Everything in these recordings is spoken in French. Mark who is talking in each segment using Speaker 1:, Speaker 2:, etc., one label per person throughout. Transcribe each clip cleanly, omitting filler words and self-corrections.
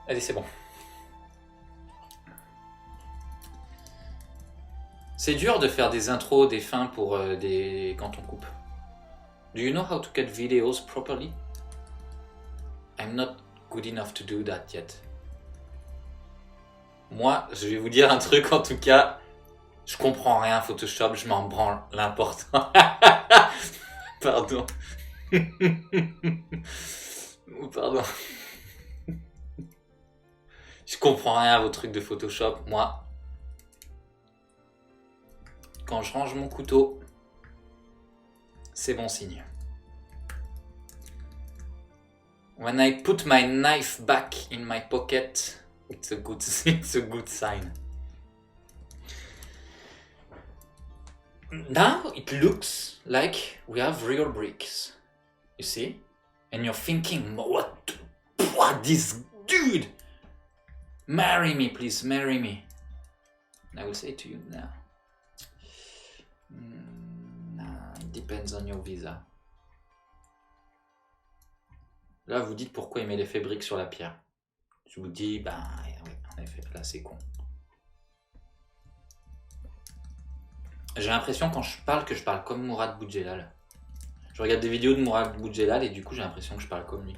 Speaker 1: Allez, c'est bon. C'est dur de faire des intros, des fins pour quand on coupe. Do you know how to cut videos properly? I'm not good enough to do that yet. Moi, je vais vous dire un truc en tout cas. Je comprends rien à Photoshop, je m'en branle l'important. Pardon. Pardon. Je comprends rien à vos trucs de Photoshop. Moi, quand je range mon couteau, c'est bon signe. When I put my knife back in my pocket, it's a good sign. Now it looks like we have real bricks. You see? And you're thinking, what this dude? Marry me, please, marry me. I will say to you now. Nah, it depends on your visa. Là, vous dites pourquoi il met l'effet brique sur la pierre. Je vous dis, ben, oui, en effet, là, c'est con. J'ai l'impression quand je parle que je parle comme Mourad Boudjelal. Je regarde des vidéos de Mourad Boudjelal et du coup, j'ai l'impression que je parle comme lui.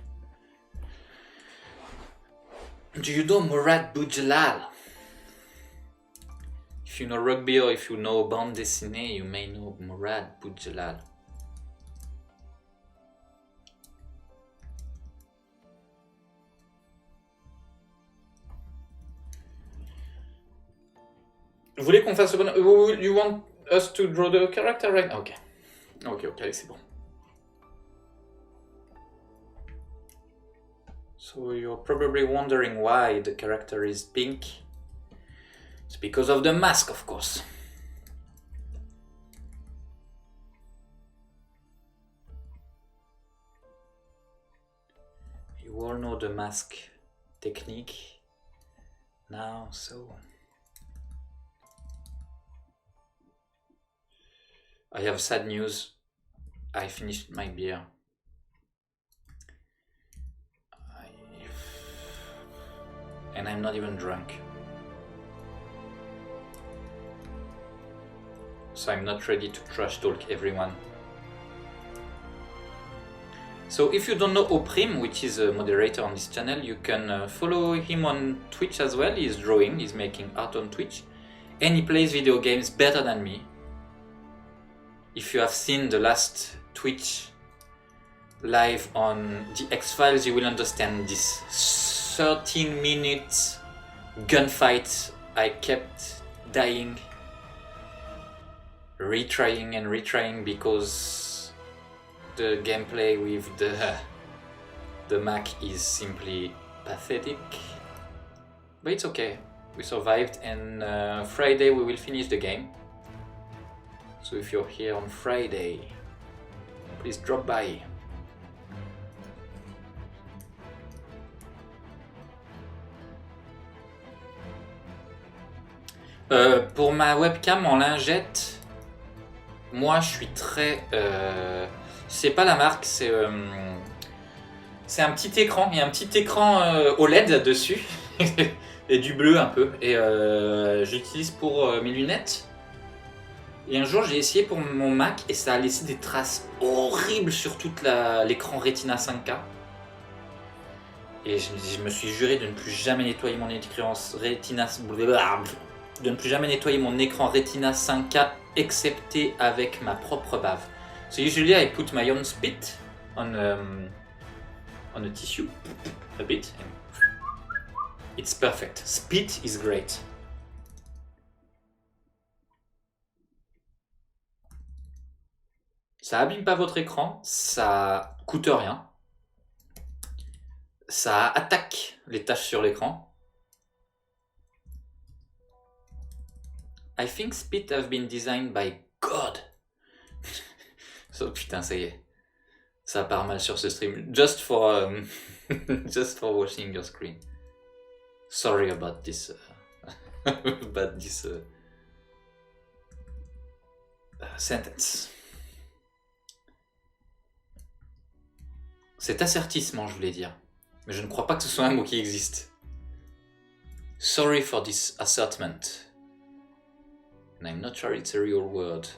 Speaker 1: Do you know Mourad Boudjelal? If you know rugby or if you know bande dessinée, you may know Mourad Boudjelal. Vous voulez qu'on fasse le... You want us to draw the character right? Ok. Ok, allez, c'est bon. So you're probably wondering why the character is pink. It's because of the mask, of course. You all know the mask technique now, so... I have sad news. I finished my beer. And I'm not even drunk. So I'm not ready to trash talk everyone. So if you don't know Oprim, which is a moderator on this channel, you can follow him on Twitch as well. He's drawing, he's making art on Twitch. And he plays video games better than me. If you have seen the last Twitch live on the X-Files, you will understand this 13 minutes gunfight. I kept dying, retrying and retrying because the gameplay with the Mac is simply pathetic. But it's okay, we survived, and Friday we will finish the game. So if you're here on Friday, please drop by. Pour ma webcam en lingette, moi je suis très... c'est pas la marque, c'est un petit écran. Il y a un petit écran OLED dessus et du bleu un peu. Et j'utilise pour mes lunettes. Et un jour j'ai essayé pour mon Mac et ça a laissé des traces horribles sur tout l'écran Retina 5K. Et je me suis juré de ne plus jamais nettoyer mon écran Retina... de ne plus jamais nettoyer mon écran Retina 5K excepté avec ma propre bave. So usually I put my own spit on a tissue, a bit, and it's perfect. Spit is great. Ça abîme pas votre écran, ça coûte rien, ça attaque les taches sur l'écran. I think spit have been designed by God. So putain, ça y est, ça part mal sur ce stream. Just for watching your screen. Sorry about this. Sentence. C'est assertissement, je voulais dire. Mais je ne crois pas que ce soit un mot qui existe. Sorry for this assertment. And I'm not sure it's a real word.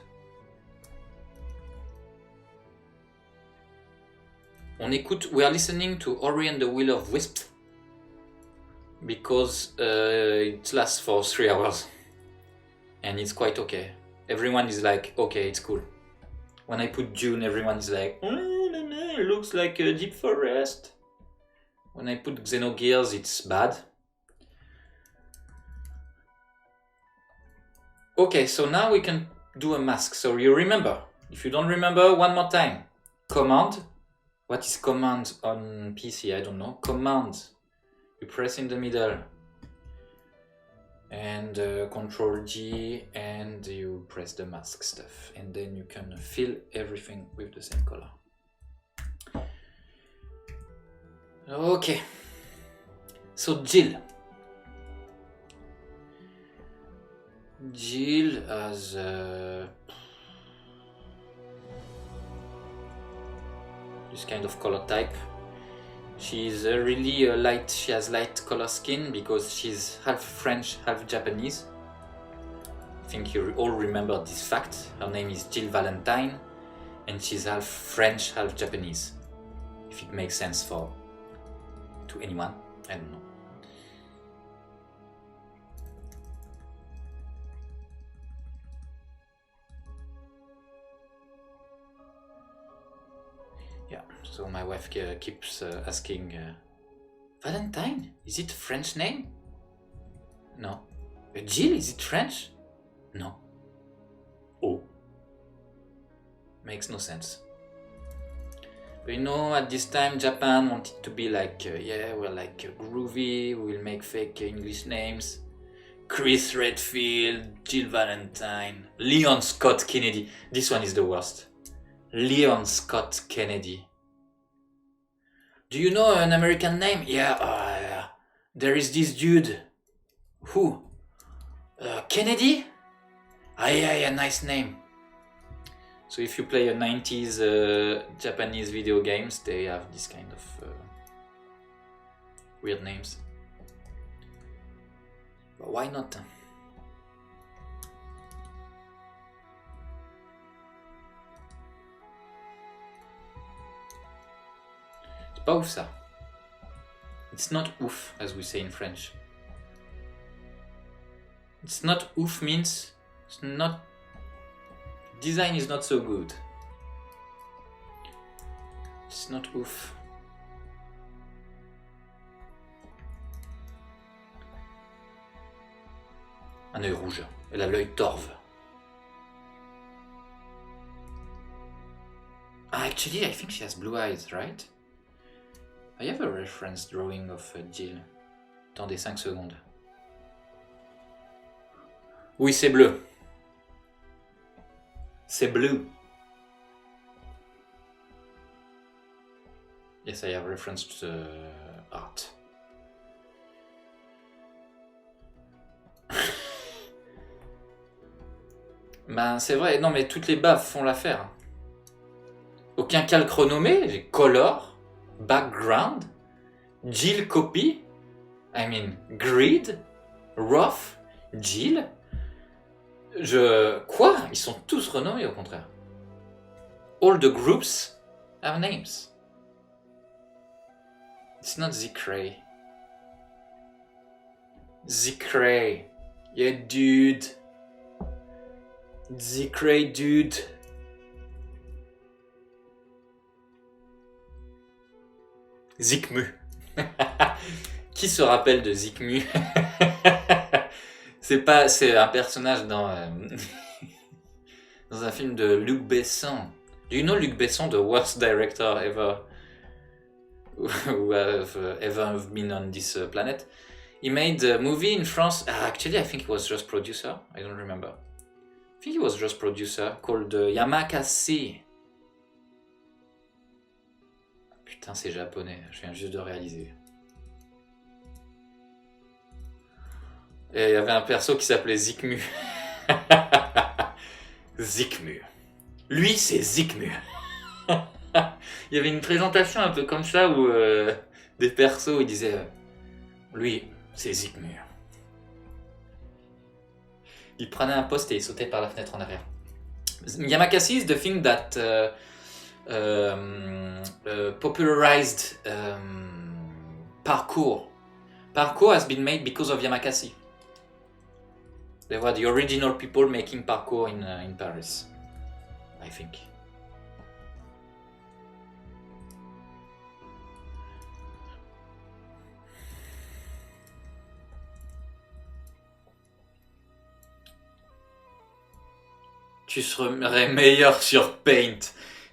Speaker 1: On écoute, we are listening to Ori and the Will of Wisp because it lasts for 3 hours and it's quite okay. Everyone is like, okay, it's cool. When I put June, everyone is like, oh, no, it looks like a deep forest. When I put Xenogears, it's bad. Okay, so now we can do a mask. So you remember. If you don't remember, one more time. Command. What is command on PC? I don't know. Command. You press in the middle. And Control G, and you press the mask stuff. And then you can fill everything with the same color. Okay. So Jill. Jill has this kind of color type. She's really light. She has light color skin because she's half French, half Japanese. I think you all remember this fact. Her name is Jill Valentine, and she's half French, half Japanese. If it makes sense to anyone, I don't know. Yeah, so my wife keeps asking, Valentine, is it a French name? No. Jill, is it French? No. Oh. Makes no sense. But you know, at this time, Japan wanted to be like, yeah, we're like groovy, we'll make fake English names. Chris Redfield, Jill Valentine, Leon Scott Kennedy. This one is the worst. Leon Scott Kennedy. Do you know an American name? Yeah, there is this dude. Who? Kennedy? Yeah, nice name. So if you play a 90s Japanese video games, they have this kind of weird names. But why not? C'est pas ouf ça. It's not ouf, as we say in French. It's not ouf means it's not. Design is not so good. It's not ouf. Un œil rouge. Elle a l'œil torve. Actually, I think she has blue eyes, right? I have a reference drawing of Jill. Attendez 5 secondes. Oui, c'est bleu. C'est bleu. Yes, I have reference to the art. Ben, c'est vrai, non mais toutes les baves font l'affaire. Aucun calque renommé, j'ai color, background, Jill copy, I mean grid, rough, Jill. Quoi? Ils sont tous renommés au contraire. All the groups have names. It's not Zikray. Zikray. Yeah, dude. Zikray, dude. Zikmu. Qui se rappelle de Zikmu? C'est un personnage dans un film de Luc Besson. Do you know Luc Besson, the worst director ever who have ever been on this planet? He made a movie in France. Actually, I think he was just producer. I don't remember. I think he was just producer called Yamakasi. Putain, c'est japonais. Je viens juste de réaliser. Et il y avait un perso qui s'appelait Zikmu. Zikmu. Lui, c'est Zikmu. Il y avait une présentation un peu comme ça où des persos, ils disaient lui, c'est Zikmu. Il prenait un poste et il sautait par la fenêtre en arrière. Yamakasi is the thing that popularized parkour. Parkour has been made because of Yamakasi. They were the original people making parkour in Paris, I think. Tu serais meilleur sur Paint.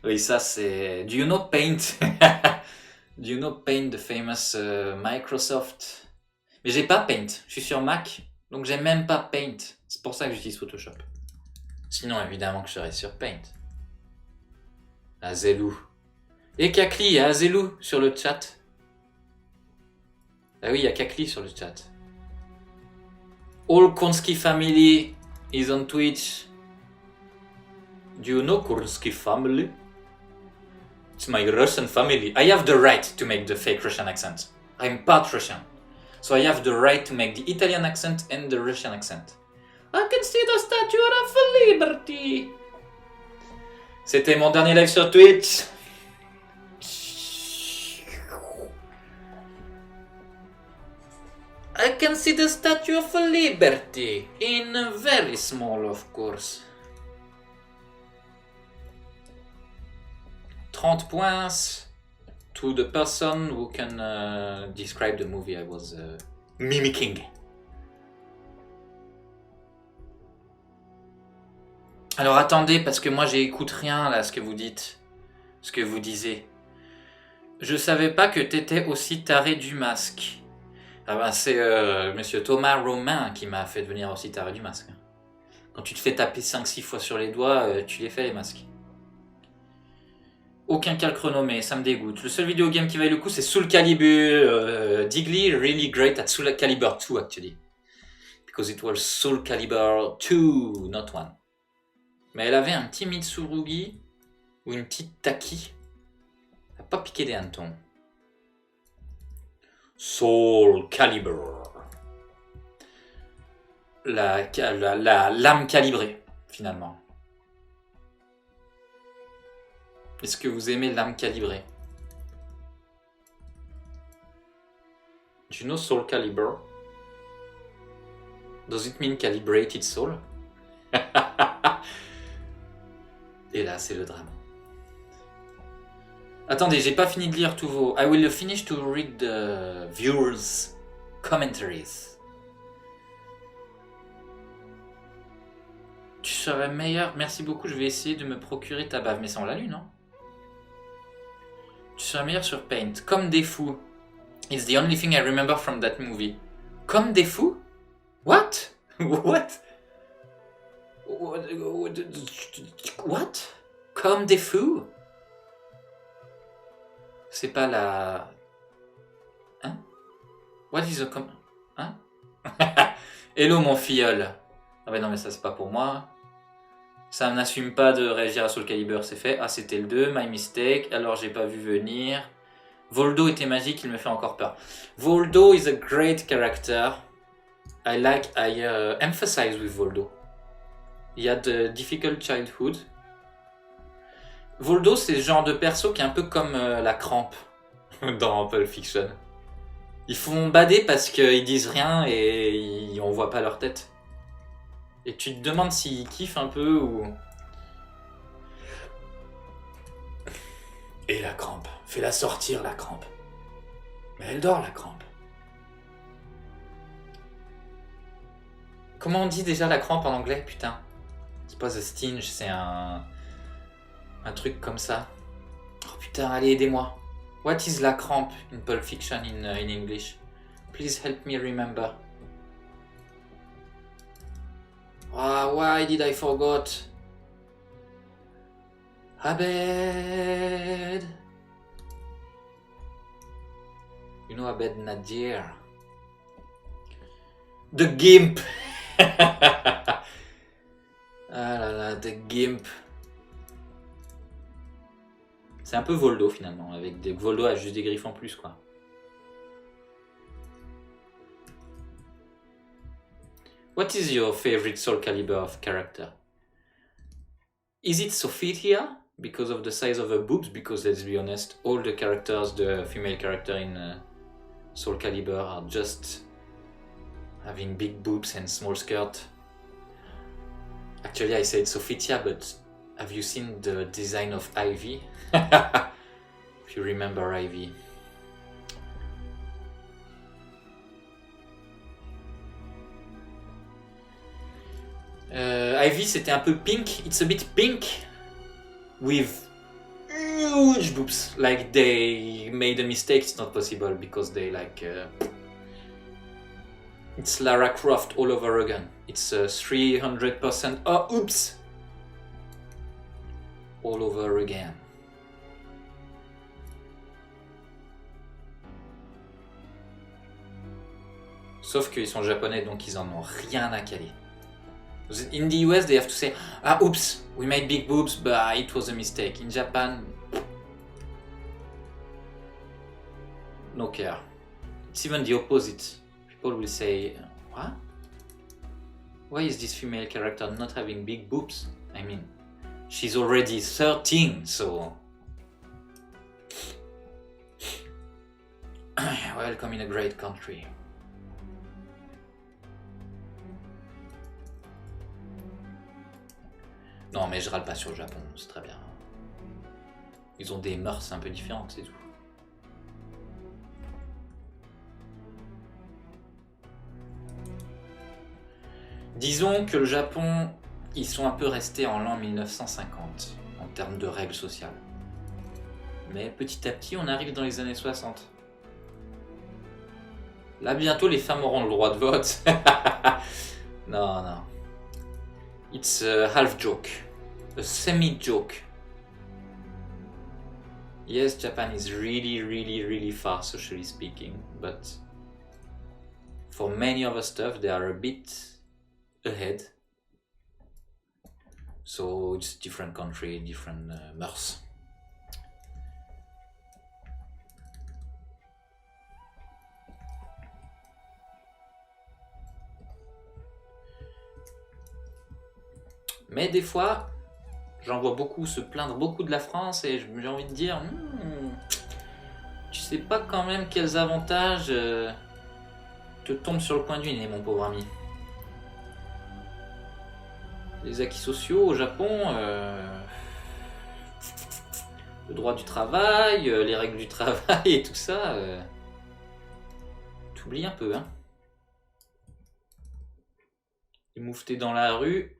Speaker 1: Oui, ça c'est... Do you know Paint? Do you know Paint, the famous Microsoft? Mais j'ai pas Paint, je suis sur Mac, donc j'ai même pas Paint. C'est pour ça que j'utilise Photoshop. Sinon, évidemment que je serais sur Paint. Azelou. Et Kakli, il y a Azelou sur le chat. Ah oui, il y a Kakli sur le chat. All Konski family is on Twitch. Do you know Konski family? It's my Russian family. I have the right to make the fake Russian accent. I'm part Russian. So I have the right to make the Italian accent and the Russian accent. I can see the Statue of Liberty. C'était mon dernier live sur Twitch. I can see the Statue of Liberty. In very small, of course. 30 points to the person who can describe the movie I was mimicking. Alors attendez, parce que moi j'écoute rien là, ce que vous dites, ce que vous disiez. Je savais pas que t'étais aussi taré du masque. Ah ben c'est monsieur Thomas Romain qui m'a fait devenir aussi taré du masque. Quand tu te fais taper 5-6 fois sur les doigts, tu les fais les masques. Aucun calque renommé, ça me dégoûte. Le seul vidéo game qui vaille le coup, c'est Soul Calibur. Digly, really great at Soul Calibur 2, actually. Because it was Soul Calibur 2, not 1. Mais elle avait un petit Mitsurugi ou une petite Taki. Elle n'a pas piqué des hannetons. Soul Calibur. La lame calibrée, finalement. Est-ce que vous aimez l'âme calibrée? Do you know Soul Calibur? Does it mean calibrated soul? Et là, c'est le drame. Attendez, j'ai pas fini de lire tous vos... I will finish to read the viewers' commentaries. Tu serais meilleur... Merci beaucoup, je vais essayer de me procurer ta bave. Mais ça, on l'a lu, non? Tu serais meilleur sur Paint. Comme des fous. It's the only thing I remember from that movie. Comme des fous? What? What? What? Comme des fous? C'est pas la... Hein? What is a... Hein? Hello mon filleul. Ah bah non mais ça c'est pas pour moi. Ça n'assume pas de réagir à Soul Calibur, c'est fait. Ah c'était le 2, my mistake, alors j'ai pas vu venir. Voldo était magique, il me fait encore peur. Voldo is a great character. I emphasize with Voldo. He had a difficult childhood. Voldo c'est le genre de perso qui est un peu comme la crampe dans Pulp Fiction. Ils font bader parce qu'ils disent rien et on voit pas leur tête. Et tu te demandes s'ils kiffent un peu ou... Et la crampe. Fais-la sortir la crampe. Mais elle dort la crampe. Comment on dit déjà la crampe en anglais? Putain. C'est pas The Stinge, c'est un truc comme ça. Oh putain, allez aidez-moi. What is la crampe in Pulp Fiction in English? Please help me remember. Ah, why did I forgot? Abed. You know Abed Nadir. The Gimp. Ah là là, The Gimp. C'est un peu Voldo finalement, avec des Voldo a juste des griffes en plus quoi. What is your favorite Soul Calibur of character? Is it Sophitia because of the size of her boobs? Because let's be honest, all the characters, the female character in Soul Calibur are just having big boobs and small skirt. Actually, I said Sophitia, but have you seen the design of Ivy? If you remember Ivy. Ivy, c'était un peu pink. It's a bit pink with huge boobs. Like they made a mistake. It's not possible because they like. It's Lara Croft all over again. It's 300%. Oh, oops! All over again. Sauf qu'ils sont japonais, donc ils en ont rien à caler. In the US, they have to say, ah, oops, we made big boobs, but it was a mistake. In Japan, no care. It's even the opposite. People will say, what? Why is this female character not having big boobs? I mean, she's already 13, so... Welcome in a great country. Non, mais je râle pas sur le Japon, c'est très bien. Ils ont des mœurs un peu différentes, c'est tout. Disons que le Japon, ils sont un peu restés en l'an 1950 en termes de règles sociales. Mais petit à petit, on arrive dans les années 60. Là, bientôt, les femmes auront le droit de vote. Non, non. It's a half joke, a semi-joke. Yes, Japan is really far socially speaking, but for many other stuff they are a bit ahead. So it's different country, different mœurs. Mais des fois, j'en vois beaucoup se plaindre beaucoup de la France et j'ai envie de dire, tu sais pas quand même quels avantages te tombent sur le coin du nez, mon pauvre ami. Les acquis sociaux au Japon, le droit du travail, les règles du travail et tout ça, t'oublies un peu, hein. Les moufter dans la rue,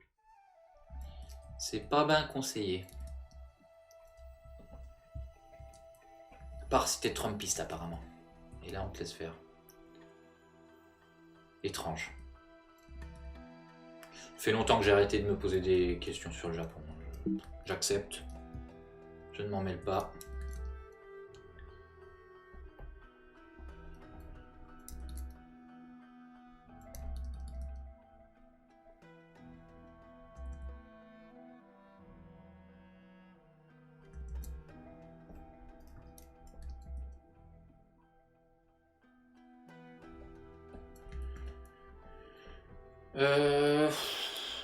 Speaker 1: c'est pas bien conseillé. À part si t'es trumpiste apparemment. Et là on te laisse faire. Étrange. Ça fait longtemps que j'ai arrêté de me poser des questions sur le Japon. J'accepte. Je ne m'en mêle pas.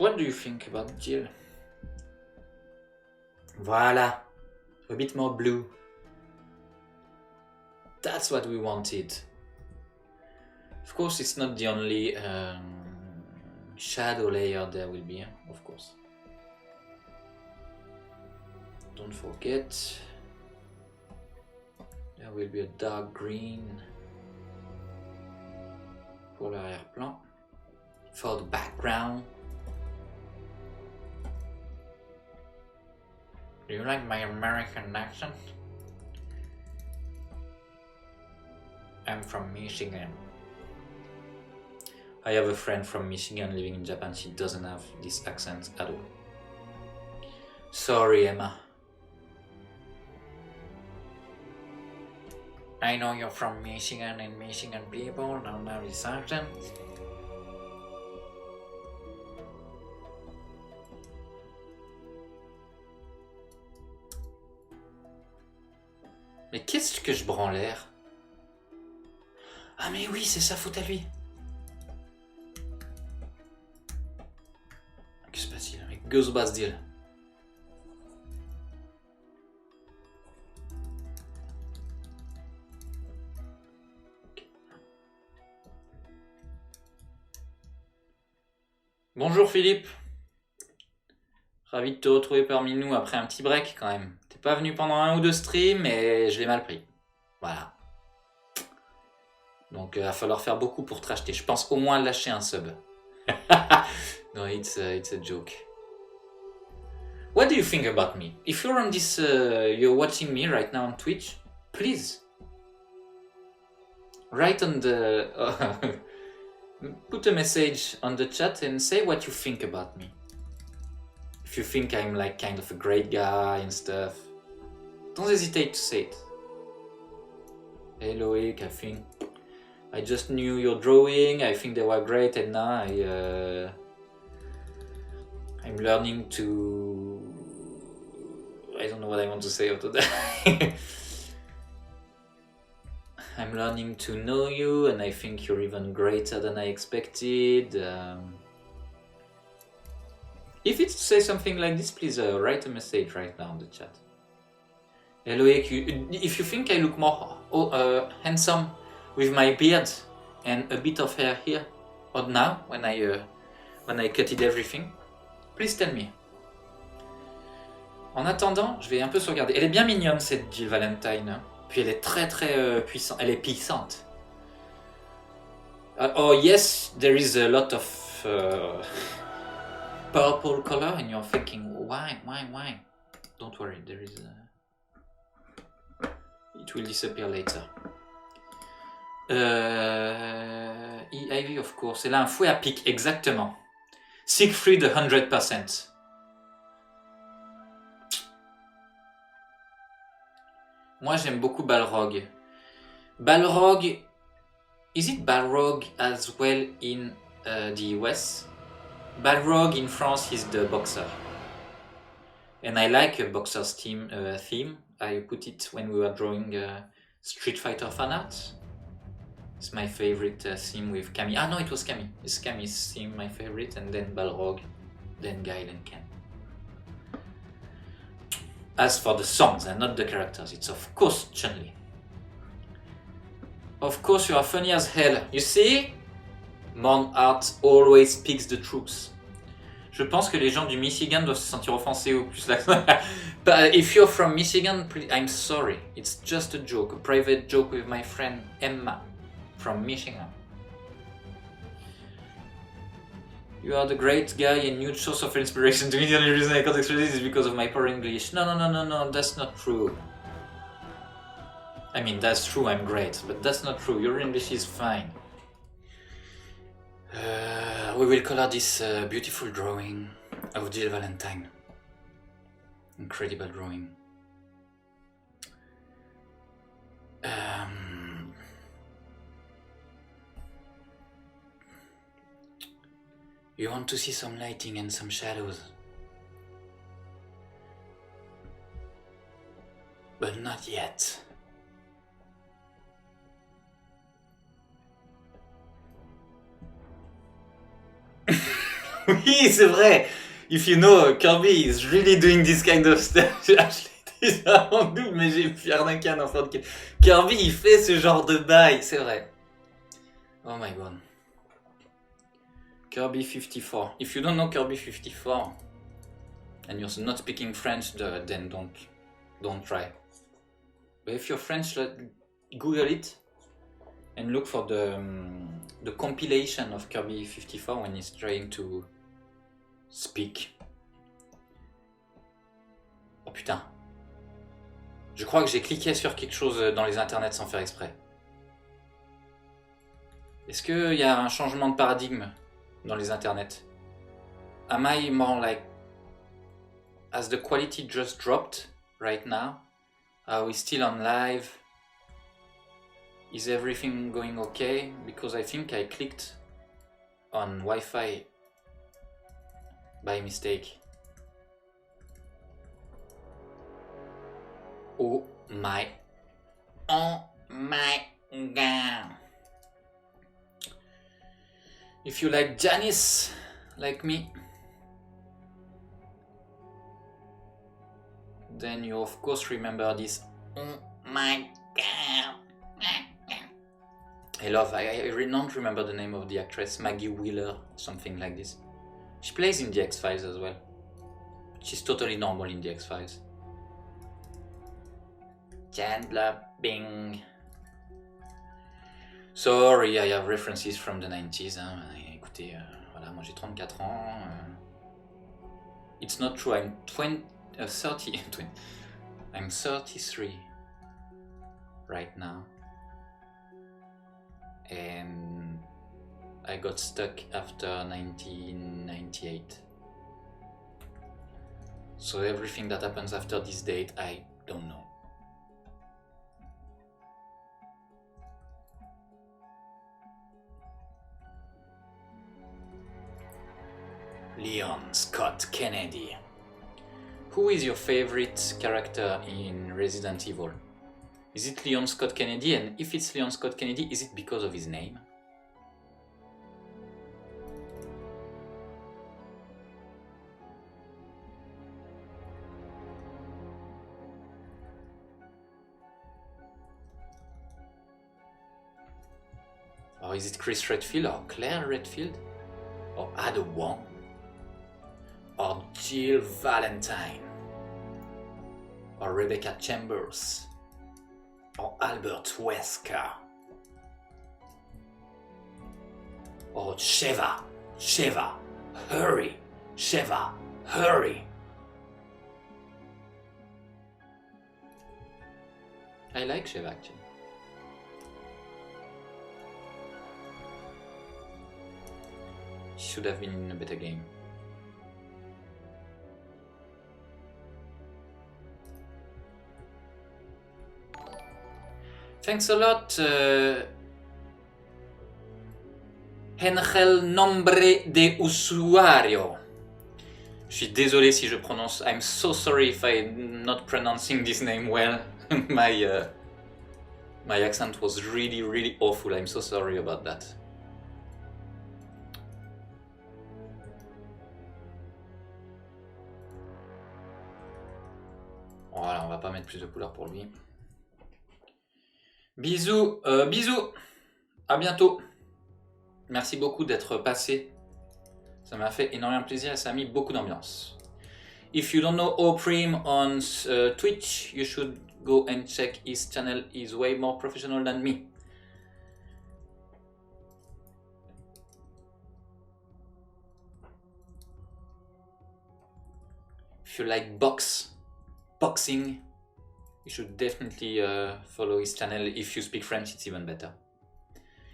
Speaker 1: What do you think about Jill? Voilà. A bit more blue. That's what we wanted. Of course, it's not the only shadow layer there will be, of course. Don't forget, there will be a dark green pour l'arrière-plan. For the background. Do you like my American accent? I'm from Michigan. I have a friend from Michigan living in Japan. She doesn't have this accent at all. Sorry, Emma. I know you're from Michigan and Michigan people don't have this accent. Mais qu'est-ce que je branle l'air? Ah mais oui, c'est sa faute à lui. Goes Deal. Bonjour Philippe. Ravi de te retrouver parmi nous après un petit break quand même. T'es pas venu pendant 1 ou 2 streams et je l'ai mal pris. Voilà. Donc il va falloir faire beaucoup pour te racheter. Je pense au moins lâcher un sub. No, it's a joke. What do you think about me? If you're on this, you're watching me right now on Twitch, please write on the, put a message on the chat and say what you think about me. If you think I'm like kind of a great guy and stuff, don't hesitate to say it. Hey Loic, I think I just knew your drawing. I think they were great, and now I'm learning to. I don't know what I want to say after that. I'm learning to know you, and I think you're even greater than I expected. If it's to say something like this, please write a message right now in the chat. Hello, if you think I look more handsome with my beard and a bit of hair here, or now when I cutted everything, please tell me. En attendant, je vais un peu sauvegarder. Elle est bien mignonne cette Jill Valentine. Hein. Puis elle est très puissante. Elle est puissante. Oh yes, there is a lot of purple color, and you're thinking, why? Don't worry, there is. It will disappear later. Ivy, of course. Elle a un fouet à pic, exactement. Siegfried 100%. Moi, j'aime beaucoup Balrog. Balrog, is it Balrog as well in the US? Balrog in France is the boxer. And I like a boxer's theme. I put it when we were drawing Street Fighter fan art. It's my favorite theme with Camille. Ah no, it was Camille. It's Camille's theme, my favorite, and then Balrog, then Guile and Ken. As for the songs and not the characters, it's of course Chun-Li. Of course you are funny as hell. You see? Mon art always speaks the truth. Je pense que les gens du Michigan doivent se sentir offensés ou plus là. But if you're from Michigan, please, I'm sorry. It's just a joke, a private joke with my friend Emma from Michigan. You are the great guy and huge source of inspiration to me. The only reason I can't express this is because of my poor English. No, that's not true. I mean, that's true, I'm great, but that's not true. Your English is fine. We will color this beautiful drawing of Jill Valentine. Incredible drawing. You want to see some lighting and some shadows, but not yet. Oui, c'est vrai. If you know, Kirby is really doing this kind of stuff. Je l'ai déjà en double, mais j'ai pu arnaquer un enfant de Kirby, il fait ce genre de bail, c'est vrai. Oh my god. Kirby 54. If you don't know Kirby 54 and you're not speaking French, then don't try. But if you're French, Google it and look for the compilation of Kirby 54 when he's trying to speak. Oh putain. Je crois que j'ai cliqué sur quelque chose dans les internets sans faire exprès. Est-ce qu'il y a un changement de paradigme dans les internets? Am I more like, has the quality just dropped right now? Are we still on live? Is everything going okay? Because I think I clicked on Wi-Fi by mistake. Oh my god. If you like Janice, like me, then you of course remember this. Oh my god. I don't remember the name of the actress, Maggie Wheeler, something like this. She plays in the X-Files as well. She's totally normal in the X-Files. Chandler Bing. Sorry, I have references from the 90s. Hein. Écoutez, voilà, moi j'ai 34 ans. It's not true, I'm 30. I'm 33 right now. And I got stuck after 1998. So everything that happens after this date, I don't know. Leon Scott Kennedy. Who is your favorite character in Resident Evil? Is it Leon Scott Kennedy? And if it's Leon Scott Kennedy, is it because of his name? Or is it Chris Redfield or Claire Redfield? Or Ada Wong? Or Jill Valentine? Or Rebecca Chambers? Or Albert Wesker? Or Sheva? Sheva, hurry! Sheva, hurry! I like Sheva actually. She should have been in a better game. Thanks a lot, Angel Nombre de Usuario. Je suis désolé si je prononce. I'm so sorry if I'm not pronouncing this name well. My accent was really awful. I'm so sorry about that. Voilà, on va pas mettre plus de couleurs pour lui. Bisous, bisous. À bientôt. Merci beaucoup d'être passé. Ça m'a fait énormément plaisir et ça a mis beaucoup d'ambiance. If you don't know Oprime on Twitch, you should go and check his channel. He's way more professional than me. If you like boxing, you should definitely follow his channel. If you speak French, it's even better.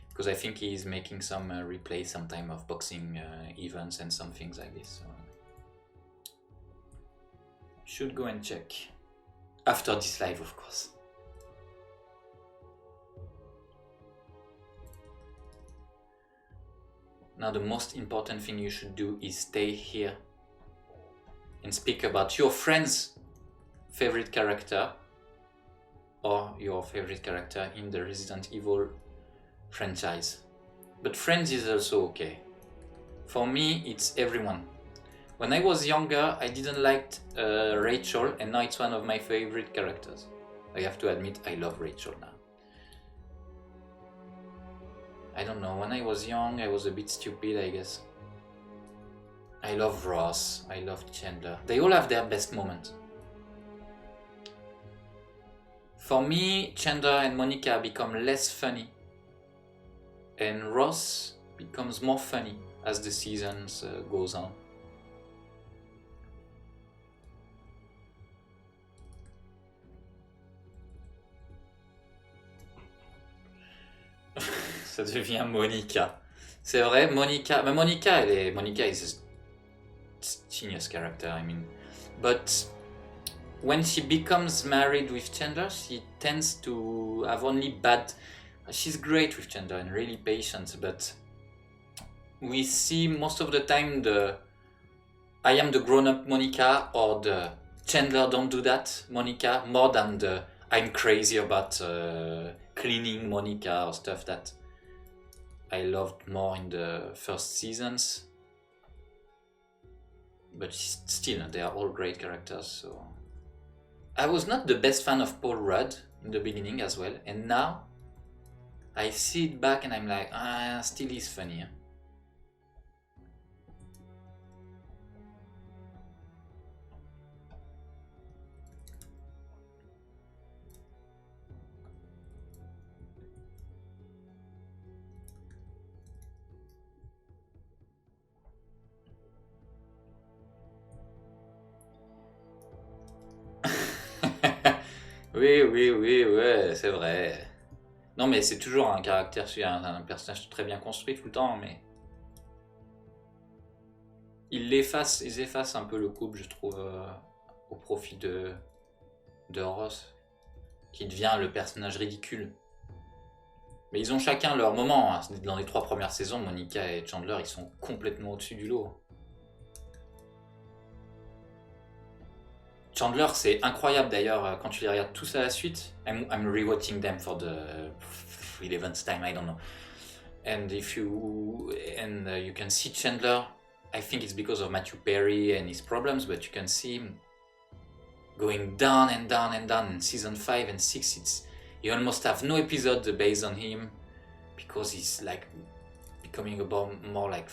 Speaker 1: Because I think he's making some replay sometime of boxing events and some things like this. So should go and check. After this live, of course. Now the most important thing you should do is stay here and speak about your friend's favorite character or your favorite character in the Resident Evil franchise. But friends is also okay. For me, it's everyone. When I was younger, I didn't like Rachel, and now it's one of my favorite characters. I have to admit, I love Rachel now. I don't know, when I was young, I was a bit stupid, I guess. I love Ross, I love Chandler. They all have their best moments. For me, Chandler and Monica become less funny, and Ross becomes more funny as the seasons goes on. Ça devient Monica. C'est vrai, Monica. Mais Monica is a genius character, I mean. But when she becomes married with Chandler, she tends to have only bad. She's great with Chandler and really patient, but we see most of the time the I am the grown-up Monica or the Chandler don't do that Monica more than the I'm crazy about cleaning Monica or stuff that I loved more in the first seasons. But still, they are all great characters, so I was not the best fan of Paul Rudd in the beginning as well, and now I see it back and I'm like, still he's funny. Oui, ouais, c'est vrai. Non, mais c'est toujours un caractère, un personnage très bien construit tout le temps, mais ils effacent un peu le couple, je trouve, au profit de Ross, qui devient le personnage ridicule. Mais ils ont chacun leur moment. Hein. Dans les 3 premières saisons, Monica et Chandler, ils sont complètement au-dessus du lot. Chandler, c'est incroyable d'ailleurs quand tu les regardes tous à la suite. I'm rewatching them for the 11th time, I don't know. And you can see Chandler. I think it's because of Matthew Perry and his problems, but you can see him going down and down and down in season 5 and 6. You almost have no episode based on him because he's like becoming more like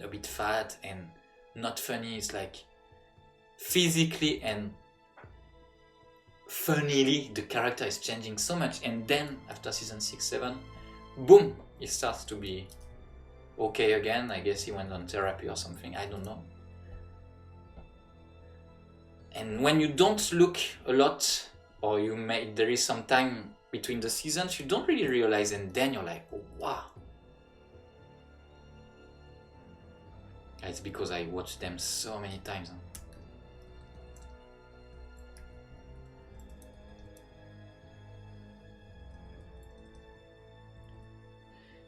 Speaker 1: a bit fat and not funny. It's like physically and funnily the character is changing so much, and then after season 6-7, boom, he starts to be okay again. I guess he went on therapy or something, I don't know. And when you don't look a lot, or there is some time between the seasons, you don't really realize, and then you're like, oh, wow. It's because I watched them so many times.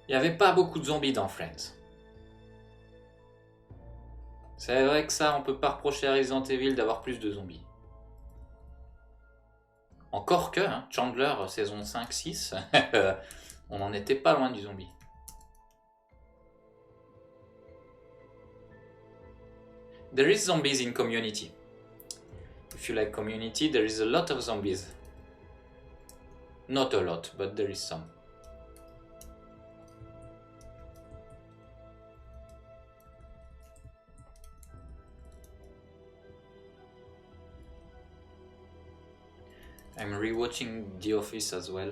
Speaker 1: Il n'y avait pas beaucoup de zombies dans Friends. C'est vrai que ça, on peut pas reprocher à Resident Evil d'avoir plus de zombies. Encore que, hein, Chandler, saison 5-6, on n'en était pas loin du zombie. There is zombies in Community. If you like Community, there is a lot of zombies. Not a lot, but there is some. I'm rewatching The Office as well.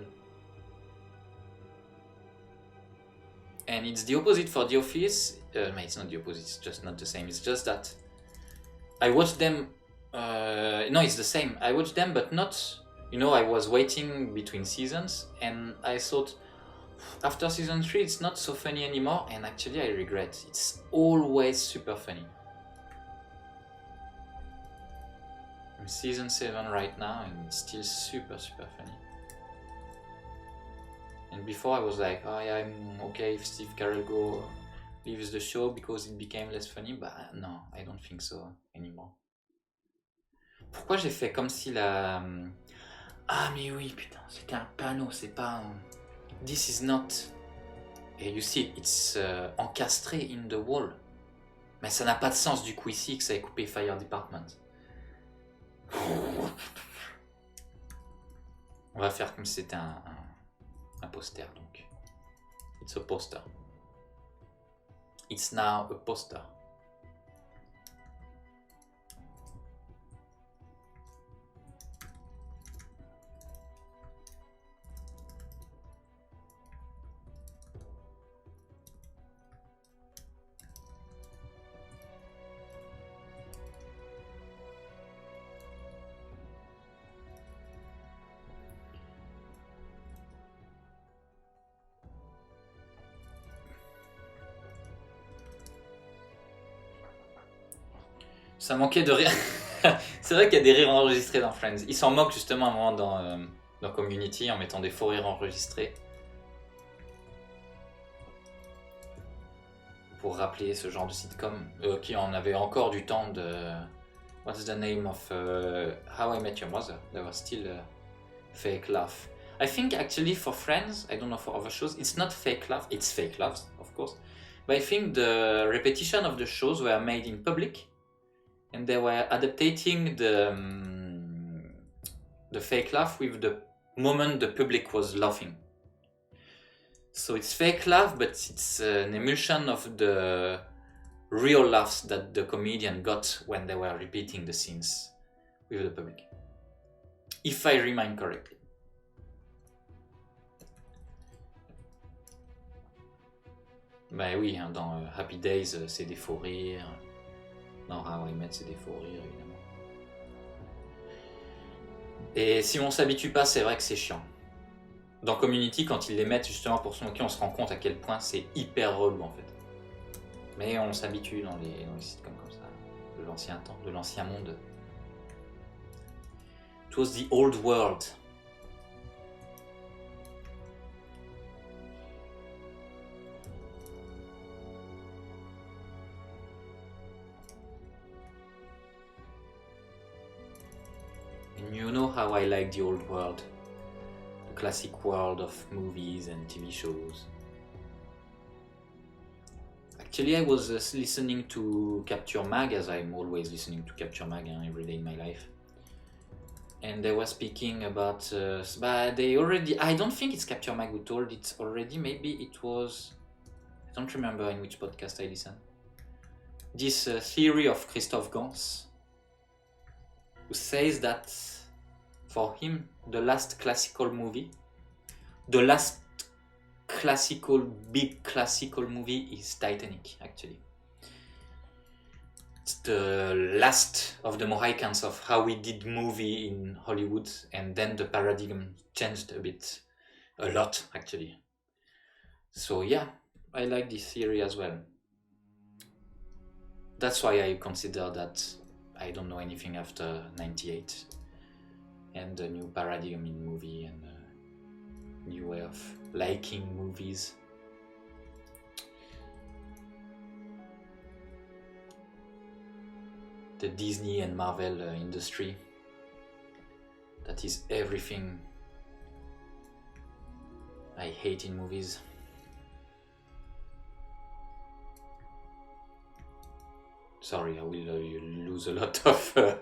Speaker 1: And it's the opposite for The Office. It's not the opposite, it's just not the same. It's just that I watched them. No, it's the same. I watched them, but not. I was waiting between seasons, and I thought after season 3 it's not so funny anymore, and actually I regret. It's always super funny. I'm season 7 right now, and it's still super funny. And before I was like, oh yeah, I'm okay if Steve Carell leaves the show because it became less funny, but no, I don't think so anymore. Pourquoi j'ai fait comme si la... Ah mais oui, putain, c'était un panneau, c'est pas un... This is not... Et you see, it's encastré in the wall. Mais ça n'a pas de sens du coup ici que ça ait coupé Fire Department. On va faire comme si c'était un poster donc. It's a poster. It's now a poster. Ça manquait de rire. C'est vrai qu'il y a des rires enregistrés dans Friends. Ils s'en moquent justement à un moment dans Community en mettant des faux rires enregistrés. Pour rappeler ce genre de sitcom qui en avait encore du temps de... What's the name of How I Met Your Mother? There was still a fake laugh. I think actually for Friends, I don't know for other shows, it's not fake laugh, it's fake laughs, of course. But I think the repetition of the shows were made in public. And they were adapting the fake laugh with the moment the public was laughing. So it's fake laugh, but it's an emulsion of the real laughs that the comedian got when they were repeating the scenes with the public. If I remember correctly. Ben oui, hein, dans Happy Days, c'est des faux rires. Dans How I Met, c'est des faux rires, évidemment. Et si on s'habitue pas, c'est vrai que c'est chiant. Dans Community, quand ils les mettent justement pour se moquer, on se rend compte à quel point c'est hyper relou en fait. Mais on s'habitue dans les sitcoms comme ça, de l'ancien temps, de l'ancien monde. It was the old world. And you know how I like the old world. The classic world of movies and TV shows. Actually, I was listening to Capture Mag, as I'm always listening to Capture Mag every day in my life. And they were speaking about, but they already, I don't think it's Capture Mag who told it already, maybe it was, I don't remember in which podcast I listened. This theory of Christoph Gans, who says that for him, the last classical movie, the last big classical movie is Titanic, actually. It's the last of the Mohicans of how we did movie in Hollywood, and then the paradigm changed a lot, actually. So yeah, I like this theory as well. That's why I consider that I don't know anything after 98 and the new paradigm in movie and a new way of liking movies. The Disney and Marvel industry, that is everything I hate in movies. Sorry, I will lose a lot of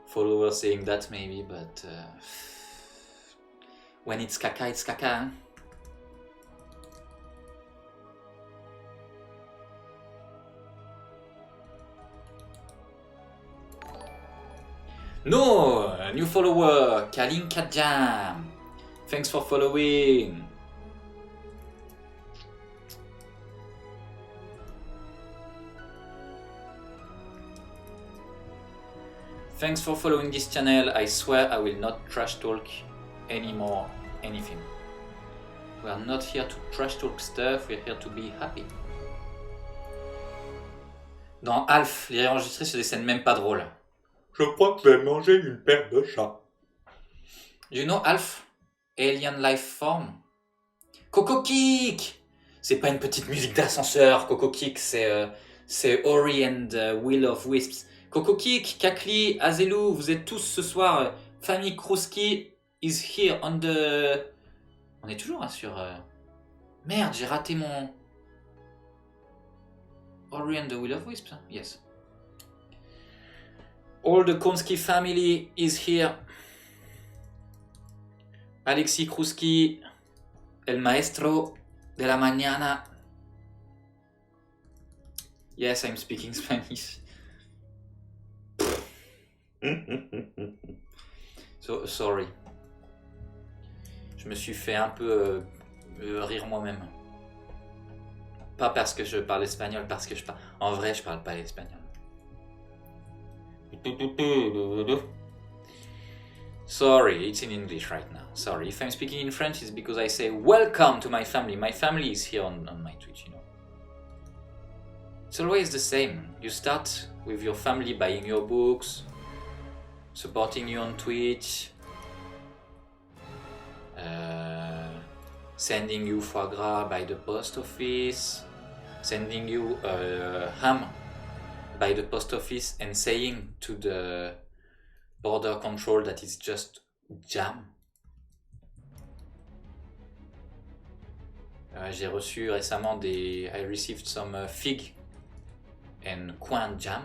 Speaker 1: followers saying that maybe, but when it's caca, it's caca. Hein? No, new follower, Kalin Kadjam. Thanks for following. Thanks for following this channel. I swear I will not trash talk anymore anything. We are not here to trash talk stuff, we are here to be happy. Dans Alf, il est enregistré sur des scènes même pas drôles. Je crois que je vais manger une paire de chats. You know Alf? Alien Life Form? Coco Kick! C'est pas une petite musique d'ascenseur, Coco Kick, c'est Ori and Will of Wisps. Coco Kick, Kakli, Azelu, vous êtes tous ce soir. Famille Kruski is here on the... On est toujours sur... Merde, j'ai raté mon... Ori and the Will of Wisps, hein? Yes. All the Konski family is here. Alexis Kruski, el maestro de la mañana. Yes, I'm speaking Spanish. So, sorry. Je me suis fait un peu rire moi-même. Pas parce que je parle espagnol, parce que en vrai, je parle pas l'espagnol. Sorry, it's in English right now. Sorry, if I'm speaking in French, it's because I say welcome to my family. My family is here on my Twitch, you know. It's always the same. You start with your family buying your books, supporting you on Twitch, sending you foie gras by the post office, sending you ham by the post office, and saying to the border control that it's just jam. J'ai reçu récemment I received some fig and quince jam,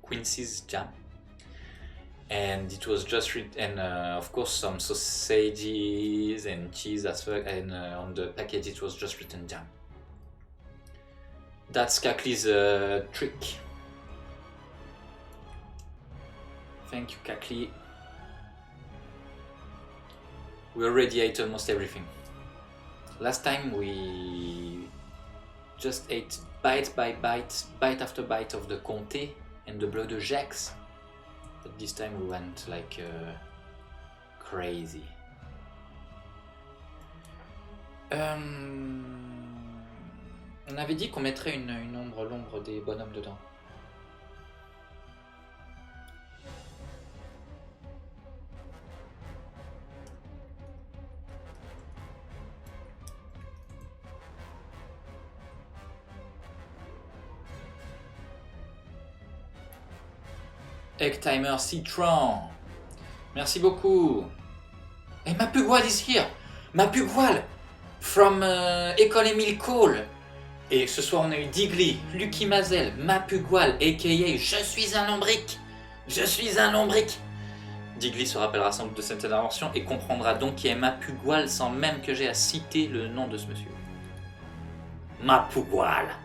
Speaker 1: Quincy's jam, and it was just and of course some sausages and cheese as well, and on the package it was just written jam. That's Kakli's trick. Thank you, Kakli. We already ate almost everything. Last time we just ate bite by bite, bite after bite of the Comté and the Bleu de Gex. But this time we went like crazy. On avait dit qu'on mettrait une ombre, l'ombre des bonhommes dedans. Egg Timer Citron. Merci beaucoup. Et Mapugual is here. Mapugual from École Émile Cole. Et ce soir on a eu Digli, Lucky Mazel, Mapugual, a.k.a. Je suis un lombric. Je suis un lombric. Digli se rappellera sans doute de cette intervention et comprendra donc qui est Mapugual sans même que j'ai à citer le nom de ce monsieur. Mapugual.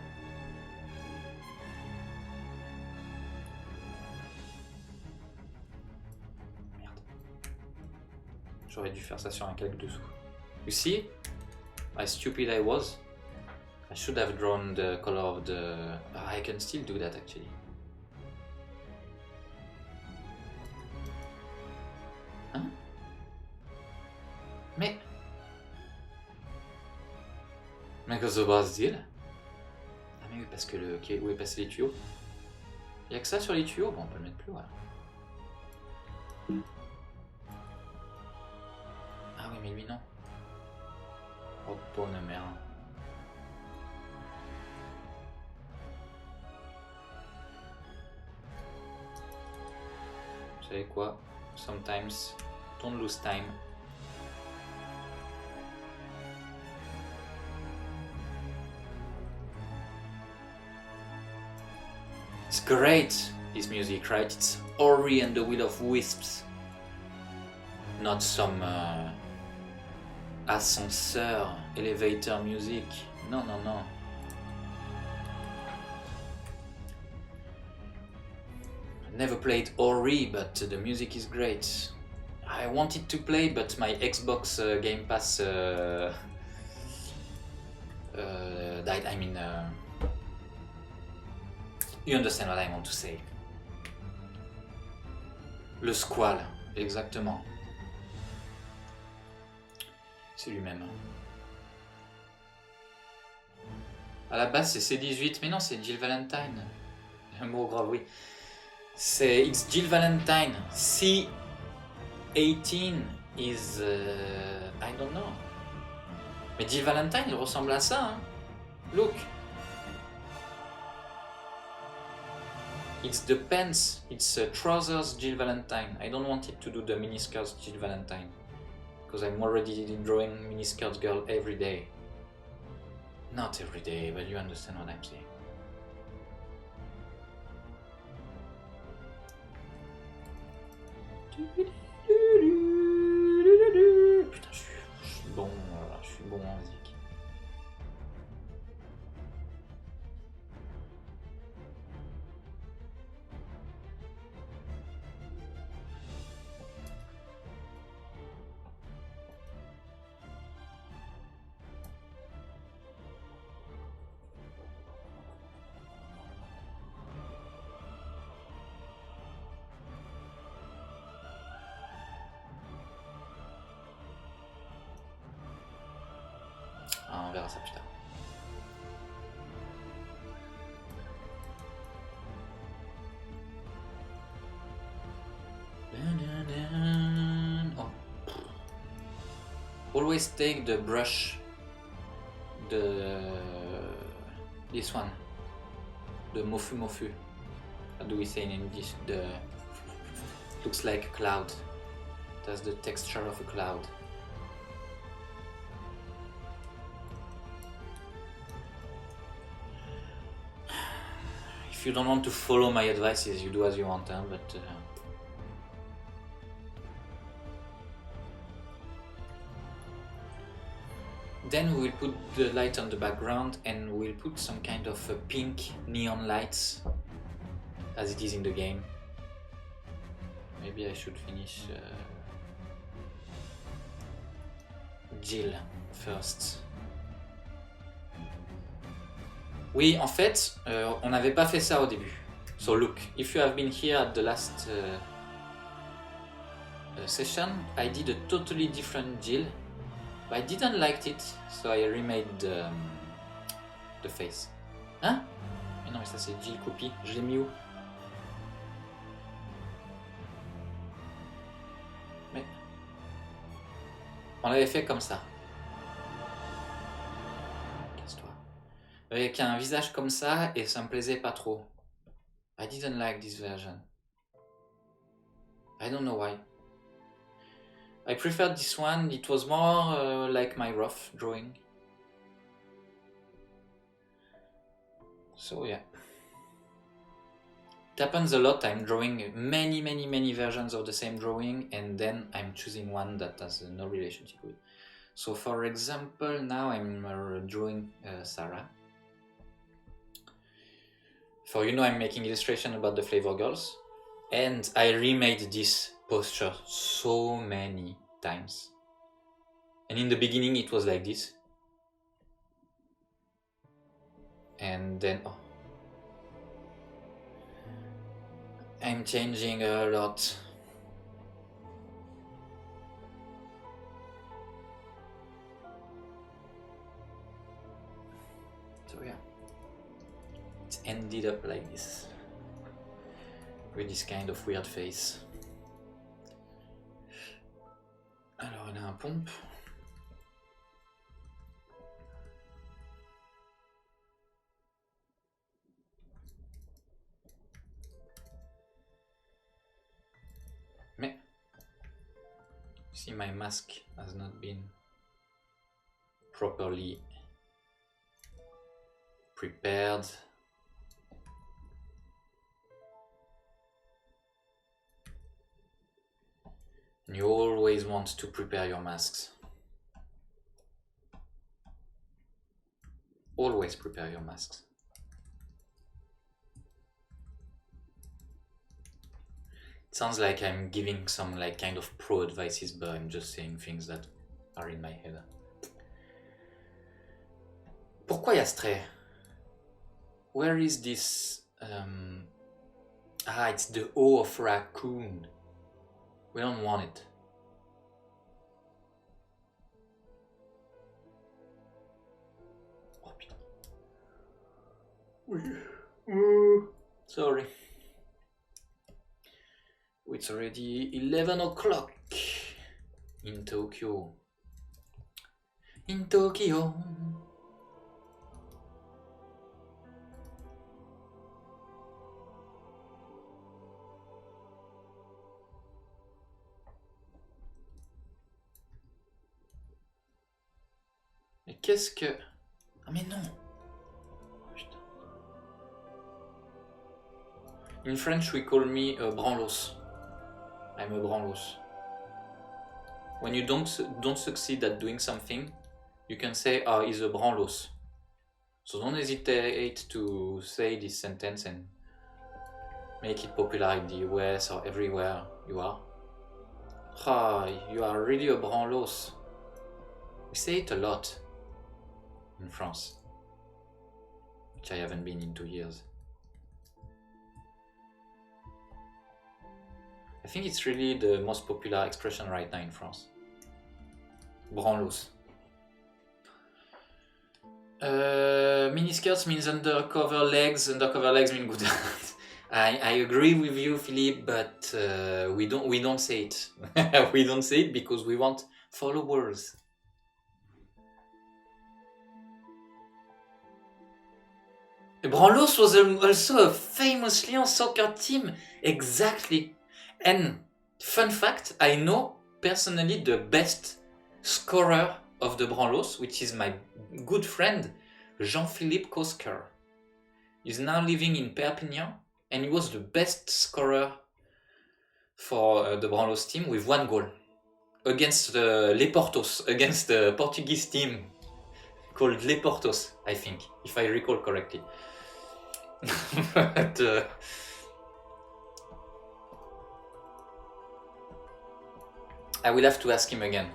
Speaker 1: J'aurais dû faire ça sur un calque dessous. You see? How stupid I was. I should have drawn the color of the... I can still do that actually. Hein? Mais qu'est-ce que ça se dit là? Ah mais oui, parce que le... Où est passé les tuyaux? Y'a que ça sur les tuyaux? Bon, on peut le mettre plus, voilà. Ah oui, mais lui non. Oh, bonne merde. Vous savez quoi? Sometimes, don't lose time. It's great, this music, right? It's Ori and the Will of Wisps. Not some ascenseur, elevator music. Non, non, non. Never played Ori, but the music is great. I wanted to play, but my Xbox Game Pass died. I mean, you understand what I want to say. Le squal, exactement. C'est lui-même. À la base, c'est C18, mais non, c'est Jill Valentine. Un mot grave, oui. C'est It's Jill Valentine. C18 is... I don't know. Mais Jill Valentine, il ressemble à ça, hein. Look. It's the pants. It's trousers Jill Valentine. I don't want it to do the miniskirts Jill Valentine. Because I'm already drawing miniskirt girl every day. Not every day, but you understand what I'm saying. Putain, je suis bon en musique. Ah, on verra ça plus tard. Oh. Always take the brush, this one, the mofu mofu. How do we say in English? The looks like a cloud. It has the texture of a cloud. If you don't want to follow my advices, you do as you want, but Then we'll put the light on the background and we'll put some kind of pink neon lights as it is in the game. Maybe I should finish Jill first. Oui, en fait, on n'avait pas fait ça au début. So look, if you have been here at the last session, I did a totally different Jill. But I didn't like it, so I remade the face. Hein? Mais non, mais ça c'est Jill copie. Je l'ai mis où? Mais... On l'avait fait comme ça. Casse-toi. Avec un visage comme ça, et ça me plaisait pas trop. I didn't like this version. I don't know why. I preferred this one. It was more like my rough drawing. So yeah. It happens a lot. I'm drawing many versions of the same drawing and then I'm choosing one that has no relationship with. So for example, now I'm drawing Sarah. For I'm making illustration about the Flavor Girls. And I remade this posture so many times. And in the beginning it was like this. And then I'm changing a lot. So yeah, it ended up like this. With this kind of weird face. Alors on a un pompe. Mais see, my mask has not been properly prepared. You always want to prepare your masks. Always prepare your masks. It sounds like I'm giving some kind of pro advices, but I'm just saying things that are in my head. Pourquoi y a Stray? Where is this? It's the O of raccoon. We don't want it. Oh putain. Sorry. It's already 11 o'clock in Tokyo. In Tokyo. Mais qu'est-ce que... Ah mais non. Putain. In French we call me a branlos. I'm a branlos. When you don't succeed at doing something, you can say, he's a branlos. So don't hesitate to say this sentence and make it popular in the US or everywhere you are. You are really a branlos. We say it a lot in France, which I haven't been in 2 years. I think it's really the most popular expression right now in France. Branlos. Miniskirts means undercover legs. Undercover legs mean good. I agree with you, Philippe, but we don't say it. We don't say it because we want followers. Branlos was also a famous Lyon soccer team. Exactly. And fun fact, I know personally the best scorer of the Branlos, which is my good friend Jean-Philippe Kosker. He's now living in Perpignan and he was the best scorer for the Branlos team with 1 goal against Les Portos, against the Portuguese team. called Leportos, I think, if I recall correctly. But, I will have to ask him again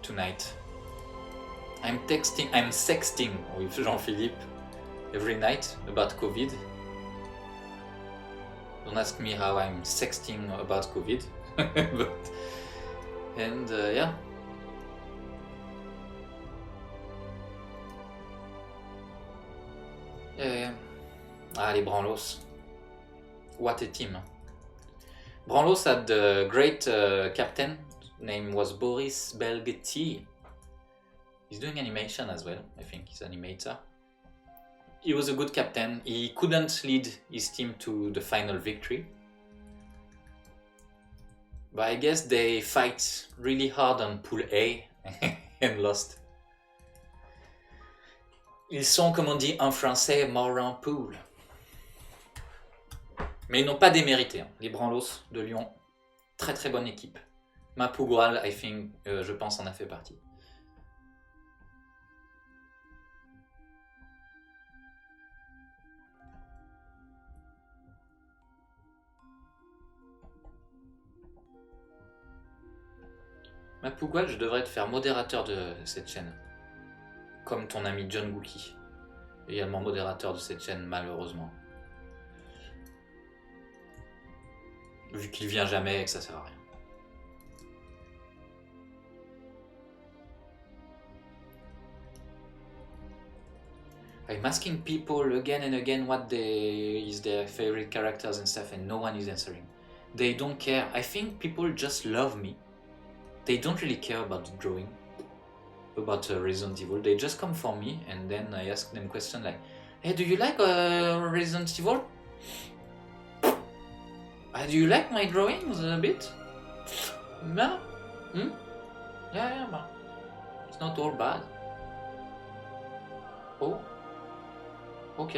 Speaker 1: tonight. I'm sexting with Jean-Philippe every night about COVID. Don't ask me how I'm sexting about COVID. Yeah. Les Branlos. What a team. Branlos had a great captain. Name was Boris Belgeti. He's doing animation as well. I think he's animator. He was a good captain. He couldn't lead his team to the final victory. But I guess they fight really hard on Pool A and lost. Ils sont, comme on dit en français, morts en poule. Mais ils n'ont pas démérité, hein. Les Branlos de Lyon, très très bonne équipe. Mapugual, I think, je pense, en a fait partie. Mapugual, je devrais te faire modérateur de cette chaîne. Comme ton ami John Wookie, également modérateur de cette chaîne, malheureusement. Vu qu'il vient jamais et que ça sert à rien. I'm asking people again and again what is their favorite characters and stuff, and no one is answering. They don't care. I think people just love me. They don't really care about the drawing, about Resident Evil. They just come for me, and then I ask them questions like, "Hey, do you like Resident Evil? Do you like my drawings a bit? No? Yeah, but it's not all bad. Oh, ok.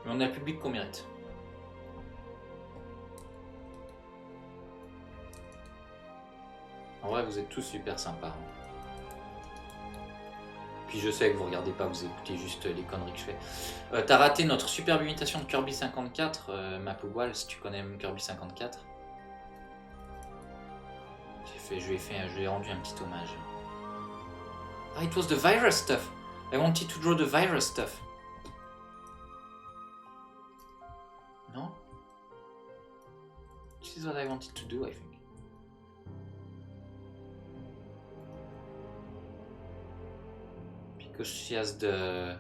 Speaker 1: Mais on a le public qu'on mérite. En vrai, vous êtes tous super sympas. Puis je sais que vous regardez pas, vous écoutez juste les conneries que je fais. T'as raté notre superbe imitation de Kirby 54, Mapugual, si tu connais Kirby 54. Je lui ai rendu un petit hommage. Ah, it was the virus stuff. I wanted to draw the virus stuff. No? This is what I wanted to do, I think. Because she has the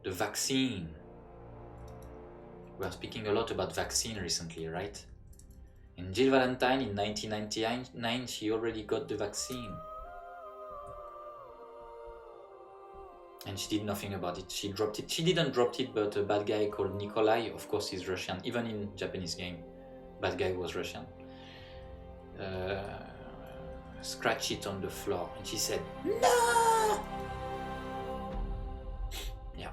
Speaker 1: vaccine. We are speaking a lot about vaccine recently, right? And Jill Valentine in 1999, she already got the vaccine. And she did nothing about it. She dropped it. She didn't drop it, but a bad guy called Nikolai, of course he's Russian, even in Japanese game, bad guy was Russian. Scratch it on the floor. And she said, "No!" Yeah.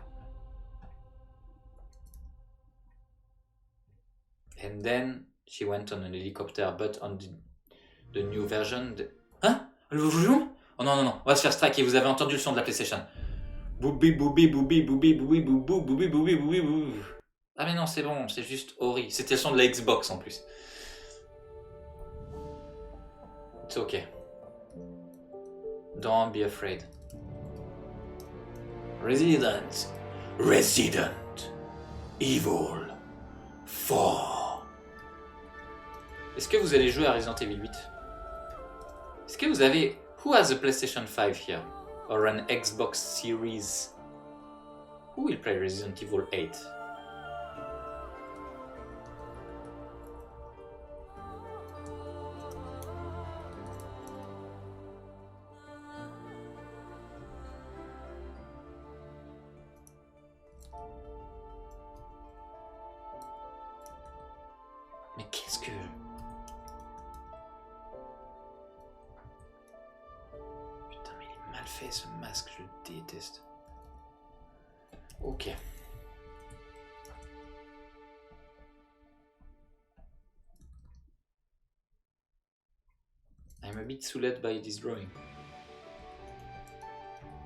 Speaker 1: And then she went on an helicopter, but on the new version. Hein? Le volume? Oh non, non, non, on va se faire striker, vous avez entendu le son de la PlayStation. Boubi, boubi, boubi, boubi, boubi, boubou, boubi, boubi, boubi, boubi. Ah mais non, c'est bon, c'est juste Ori. C'était le son de la Xbox en plus. It's okay. Don't be afraid. Resident Evil 4. Est-ce que vous allez jouer à Resident Evil 8? Est-ce que vous avez... Who has a PlayStation 5 here? Or an Xbox Series? Who will play Resident Evil 8? Mais qu'est-ce que... Putain, mais il est mal fait ce masque, je le déteste. Ok. I'm a bit soothed by this drawing.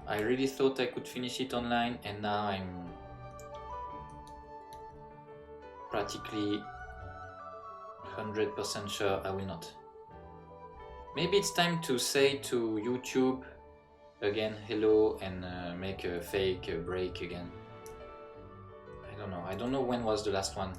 Speaker 1: I really thought I could finish it online, and now I'm practically 100% sure I will not. Maybe it's time to say to YouTube again hello and make a fake break again. I don't know when was the last one.